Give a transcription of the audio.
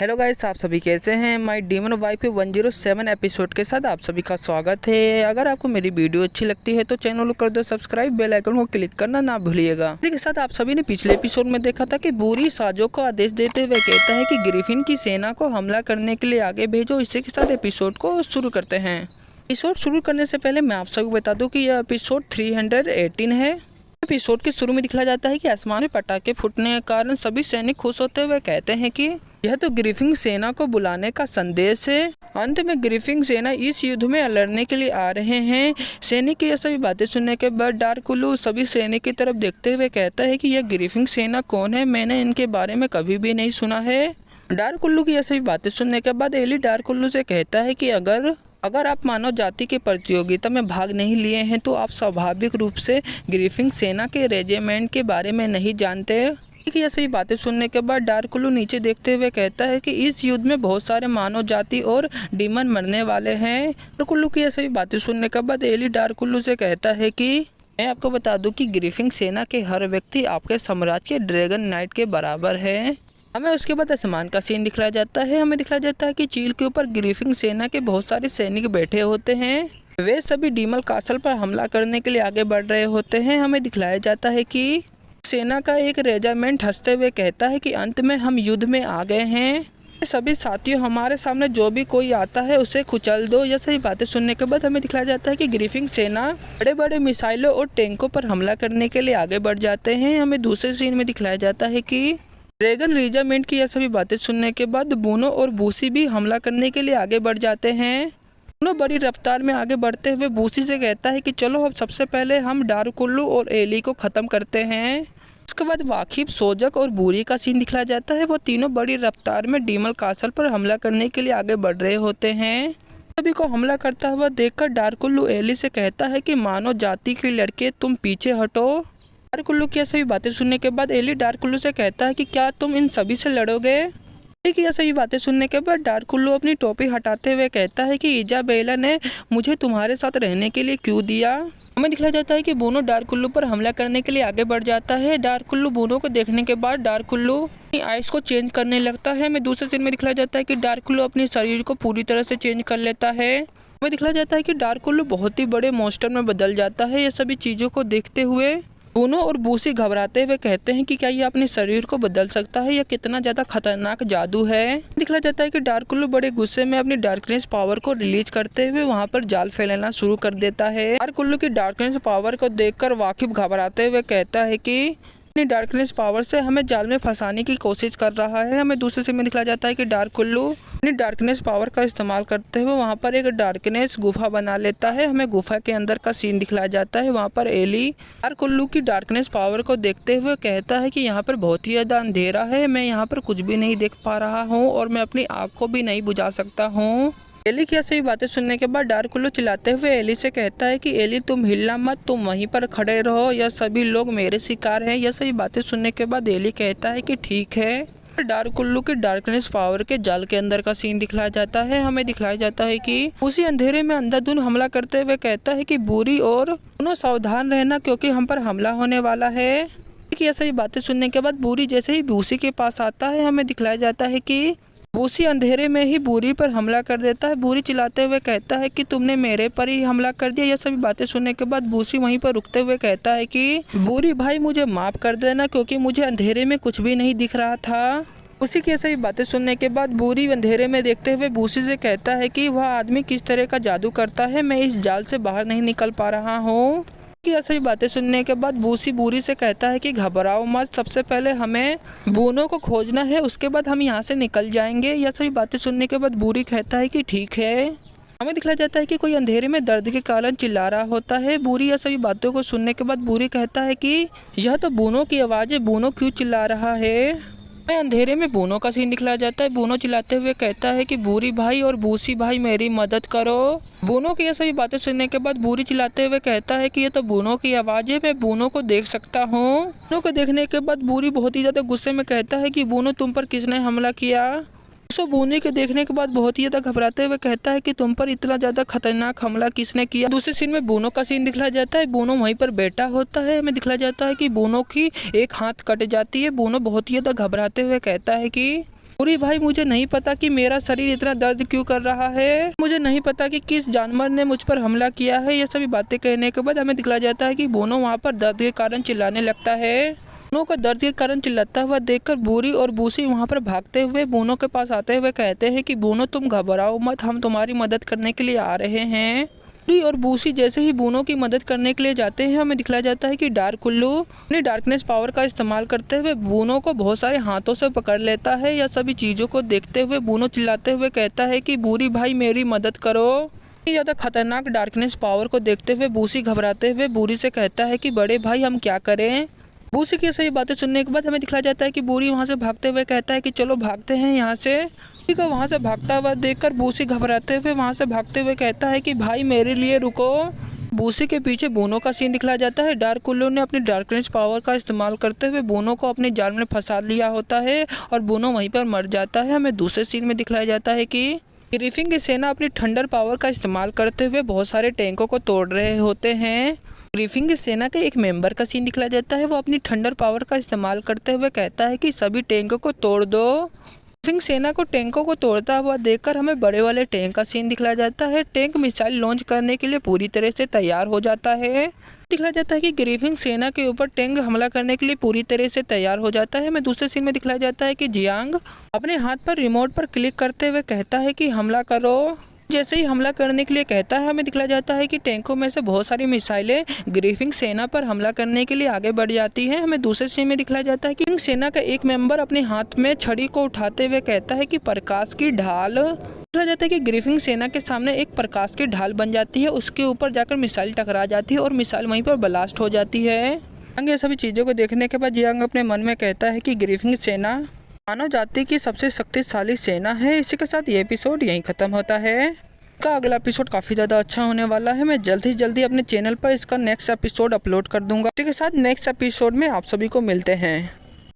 Hello guys, आप सभी कैसे हैं। माय डीमन वाइफ 107 एपिसोड के साथ आप सभी का स्वागत है। अगर आपको मेरी वीडियो अच्छी लगती है तो चैनल को कर दो सब्सक्राइब, बेल आइकन को क्लिक करना ना भूलिएगा। इसी के साथ आप सभी ने पिछले एपिसोड में देखा था कि बूरी साजो को आदेश देते हुए कहता है कि ग्रिफिन की सेना को हमला करने के लिए आगे भेजो। इसी के साथ एपिसोड को शुरू करते हैं। एपिसोड शुरू करने से पहले मैं आप सभी को बता दूं कि यह एपिसोड 318 है। एपिसोड के शुरू में दिखाया जाता है कि आसमान में पटाखे फूटने के कारण सभी सैनिक खुश होते हुए कहते हैं कि यह तो ग्रिफिन सेना को बुलाने का संदेश है। अंत में ग्रिफिन सेना इस युद्ध में लड़ने के लिए आ रहे हैं। सैनिक की यह सभी बातें सुनने के बाद डार्क उल्लू सभी सैनिक की तरफ देखते हुए कहता है कि यह ग्रिफिन सेना कौन है, मैंने इनके बारे में कभी भी नहीं सुना है। डार्क उल्लू की यह सभी बातें सुनने के बाद एली डार्क उल्लू से कहता है कि अगर आप मानव जाति की प्रतियोगिता में भाग नहीं लिए हैं तो आप स्वाभाविक रूप से ग्रिफिन सेना के रेजिमेंट के बारे में नहीं जानते। यह सभी बातें सुनने के बाद डार्क उल्लू नीचे देखते हुए कहता है कि इस युद्ध में बहुत सारे मानव जाति और डीमन मरने वाले हैं। डार्क उल्लू की यह सभी बातें सुनने के बाद एली डार्क उल्लू से कहता है कि मैं आपको बता दूं कि ग्रिफिन सेना के हर व्यक्ति आपके साम्राज्य के ड्रैगन नाइट के बराबर है। हमें उसके बाद आसमान का सीन दिखाया जाता है। हमें दिखाया जाता है कि चील के ऊपर ग्रिफिन सेना के बहुत सारे सैनिक बैठे होते हैं। वे सभी डीमल कासल पर हमला करने के लिए आगे बढ़ रहे होते हैं। हमें दिखाया जाता है कि सेना का एक रेजिमेंट हंसते हुए कहता है कि अंत में हम युद्ध में आ गए हैं। सभी साथियों, हमारे सामने जो भी कोई आता है उसे कुचल दो। यह सही बातें सुनने के बाद हमें दिखाया जाता है कि ग्रिफिन सेना बड़े बड़े मिसाइलों और टैंकों पर हमला करने के लिए आगे बढ़ जाते हैं। हमें दूसरे सीन में दिखाया जाता है कि ड्रैगन रेजिमेंट की यह सभी बातें सुनने के बाद बूनो और बूसी भी हमला करने के लिए आगे बढ़ जाते हैं। दोनों बड़ी रफ्तार में आगे बढ़ते हुए बूसी से कहता है कि चलो अब सबसे पहले हम डार्क उल्लू और एली को खत्म करते हैं। उसके बाद वाकिफ, सोजक और बूरी का सीन दिखाया जाता है। वो तीनों बड़ी रफ्तार में डीमल कासल पर हमला करने के लिए आगे बढ़ रहे होते हैं। सभी को हमला करता हुआ देखकर डार्क उल्लू एली से कहता है कि मानव जाति के लड़के तुम पीछे हटो। डार्क उल्लू की सभी बातें सुनने के बाद एली डार्क उल्लू से कहता है कि क्या तुम इन सभी से लड़ोगे। एली की सभी बातें सुनने के बाद डार्क उल्लू अपनी टोपी हटाते हुए कहता है कि इजाबेला ने मुझे तुम्हारे साथ रहने के लिए क्यों दिया। हमें दिखाया जाता है कि बूनो डार्क उल्लू पर हमला करने के लिए आगे बढ़ जाता है। डार्क उल्लू बूनो को देखने के बाद डार्क उल्लू अपनी आइस को चेंज करने लगता है। हमें दूसरे सीन में दिखाया जाता है कि डार्क उल्लू अपने शरीर को पूरी तरह से चेंज कर लेता है। हमें दिखाया जाता है कि डार्क उल्लू बहुत ही बड़े मॉन्स्टर में बदल जाता है। ये सभी चीजों को देखते हुए बूनो और बूसी घबराते हुए कहते हैं कि क्या ये अपने शरीर को बदल सकता है, या कितना ज्यादा खतरनाक जादू है। दिखाया जाता है कि डार्क उल्लू बड़े गुस्से में अपनी डार्कनेस पावर को रिलीज करते हुए वहां पर जाल फैलाना शुरू कर देता है। डार्क उल्लू की डार्कनेस पावर को देखकर वाकिफ घबराते हुए कहता है कि अपनी डार्कनेस पावर से हमें जाल में फंसाने की कोशिश कर रहा है। हमें दूसरे सीन में दिखाया जाता है कि डार्क उल्लू अपनी डार्कनेस पावर का इस्तेमाल करते हुए वहां पर एक डार्कनेस गुफा बना लेता है। हमें गुफा के अंदर का सीन दिखाया जाता है। वहां पर एली डार्क उल्लू की डार्कनेस पावर को देखते हुए कहता है कि यहाँ पर बहुत ही ज्यादा अंधेरा है, मैं यहाँ पर कुछ भी नहीं देख पा रहा हूँ और मैं अपनी आँख को भी नहीं बुझा सकता हूँ। एली की सभी बातें सुनने के बाद डार्क उल्लू चिल्लाते हुए एली से कहता है कि एली तुम हिलना मत, तुम वहीं पर खड़े रहो, यह सभी लोग मेरे शिकार हैं। यह सभी बातें सुनने के बाद एली कहता है कि ठीक है। डार्क उल्लू की डार्कनेस पावर के जाल के अंदर का सीन दिखाया जाता है। हमें दिखाया जाता है कि उसी अंधेरे में अंधाधुंध हमला करते हुए कहता है कि बूरी और दोनों सावधान रहना क्योंकि हम पर हमला होने वाला है। यह सभी बातें सुनने के बाद बूरी जैसे ही बूसी के पास आता है, हमें दिखाया जाता है कि बूसी अंधेरे में ही बूरी पर हमला कर देता है। बूरी चिल्लाते हुए कहता है कि तुमने मेरे पर ही हमला कर दिया। यह सभी बातें सुनने के बाद बूसी वहीं पर रुकते हुए कहता है कि बूरी भाई मुझे माफ कर देना क्योंकि मुझे अंधेरे में कुछ भी नहीं दिख रहा था। उसी की सभी बातें सुनने के बाद बूरी अंधेरे में देखते हुए बूसी से कहता है कि वह आदमी किस तरह का जादू करता है, मैं इस जाल से बाहर नहीं निकल पा रहा हूँ। की सभी बातें सुनने के बाद बूसी बूरी से कहता है कि घबराओ मत, सबसे पहले हमें बूनो को खोजना है, उसके बाद हम यहाँ से निकल जाएंगे। यह सभी बातें सुनने के बाद बूरी कहता है कि ठीक है। हमें दिखाया जाता है कि कोई अंधेरे में दर्द के कारण चिल्ला रहा होता है। बूरी यह सभी बातों को सुनने के बाद बूरी कहता है कि यह तो बूनो की आवाज़ है, बूनो क्यों चिल्ला रहा है। अंधेरे में बूनो का सीन दिखाया जाता है। बूनो चिल्लाते हुए कहता है कि बूरी भाई और बूसी भाई मेरी मदद करो। बूनो की ये सभी बातें सुनने के बाद बूरी चिल्लाते हुए कहता है कि ये तो बूनो की आवाज़ है, मैं बूनो को देख सकता हूँ। बूनो को देखने के बाद बूरी बहुत ही ज़्यादा गुस्से में कहता है कि बूनो तुम पर किसने हमला किया। उसको बूने के देखने के बाद बहुत ही ज्यादा घबराते हुए कहता है कि तुम पर इतना ज्यादा खतरनाक हमला किसने किया। दूसरे सीन में बूनो का सीन दिखलाया जाता है। बूनो वहीं पर बैठा होता है। हमें दिखलाया जाता है कि बूनो की एक हाथ कट जाती है। बूनो बहुत ही ज्यादा घबराते हुए कहता है कि पूरी भाई मुझे नहीं पता कि मेरा शरीर इतना दर्द क्यों कर रहा है, मुझे नहीं पता कि किस जानवर ने मुझ पर हमला किया है। ये सभी बातें कहने के बाद हमें दिखलाया जाता है कि बोनो वहाँ पर दर्द के कारण चिल्लाने लगता है। बोनो को दर्द के कारण चिल्लाता हुआ देखकर बूरी और बूसी वहाँ पर भागते हुए बोनो के पास आते हुए कहते हैं कि बोनो तुम घबराओ मत, हम तुम्हारी मदद करने के लिए आ रहे हैं। बूरी और बूसी जैसे ही बोनो की मदद करने के लिए जाते हैं, हमें दिखलाया जाता है कि डार्क उल्लू अपनी डार्कनेस पावर का इस्तेमाल करते हुए बोनो को बहुत सारे हाथों से पकड़ लेता है। यह सभी चीज़ों को देखते हुए बोनो चिल्लाते हुए कहता है कि बूरी भाई मेरी मदद करो। ज़्यादा खतरनाक डार्कनेस पावर को देखते हुए बूसी घबराते हुए बूरी से कहता है कि बड़े भाई हम क्या करें। बूसी की सही बातें सुनने के बाद हमें दिखलाया जाता है कि बूरी वहाँ से भागते हुए कहता है कि चलो भागते हैं यहाँ से। बूरी को वहाँ से भागता हुआ देखकर बूसी घबराते हुए वहाँ से भागते हुए कहता है कि भाई मेरे लिए रुको। बूसी के पीछे बोनो का सीन दिखलाया जाता है। डार्क उल्लू ने अपनी डार्कनेस पावर का इस्तेमाल करते हुए बोनो को अपने जाल में फंसा लिया होता है और बोनो वहीं पर मर जाता है। हमें दूसरे सीन में दिखलाया जाता है कि ग्रीफिन की सेना अपनी थंडर पावर का इस्तेमाल करते हुए बहुत सारे टैंकों को तोड़ रहे होते हैं। ग्रीफिन की सेना के एक मेंबर का सीन दिखलाया जाता है। वो अपनी थंडर पावर का इस्तेमाल करते हुए कहता है कि सभी टैंकों को तोड़ दो। ग्रीफिन सेना को टैंकों को तोड़ता हुआ देखकर हमें बड़े वाले टैंक का सीन दिखलाया जाता है। टैंक मिसाइल लॉन्च करने के लिए पूरी तरह से तैयार हो जाता है। दिखलाया जाता है कि ग्रीफिन सेना के ऊपर टैंक हमला करने के लिए पूरी तरह से तैयार हो जाता है। हमें दूसरे सीन में दिखलाया जाता है कि जियांग अपने हाथ पर रिमोट पर क्लिक करते हुए कहता है कि हमला करो। जैसे ही हमला करने के लिए कहता है, हमें दिखलाया जाता है कि टैंकों में से बहुत सारी मिसाइलें ग्रीफिन सेना पर हमला करने के लिए आगे बढ़ जाती हैं। हमें दूसरे सीन में दिखलाया जाता है कि सेना का एक मेंबर अपने हाथ में छड़ी को उठाते हुए कहता है कि प्रकाश की ढाल। दिखलाया जाता है कि ग्रीफिन सेना के सामने एक प्रकाश की ढाल बन जाती है, उसके ऊपर जाकर मिसाइल टकरा जाती है और मिसाइल वहीं पर ब्लास्ट हो जाती है। ये सभी चीज़ों को देखने के बाद जियांग अपने मन में कहता है कि ग्रीफिन सेना मानव जाति की सबसे शक्तिशाली सेना है। इसी के साथ ये एपिसोड यहीं ख़त्म होता है। का अगला एपिसोड काफ़ी ज़्यादा अच्छा होने वाला है। मैं जल्द ही जल्दी अपने चैनल पर इसका नेक्स्ट एपिसोड अपलोड कर दूंगा। इसी के साथ नेक्स्ट एपिसोड में आप सभी को मिलते हैं।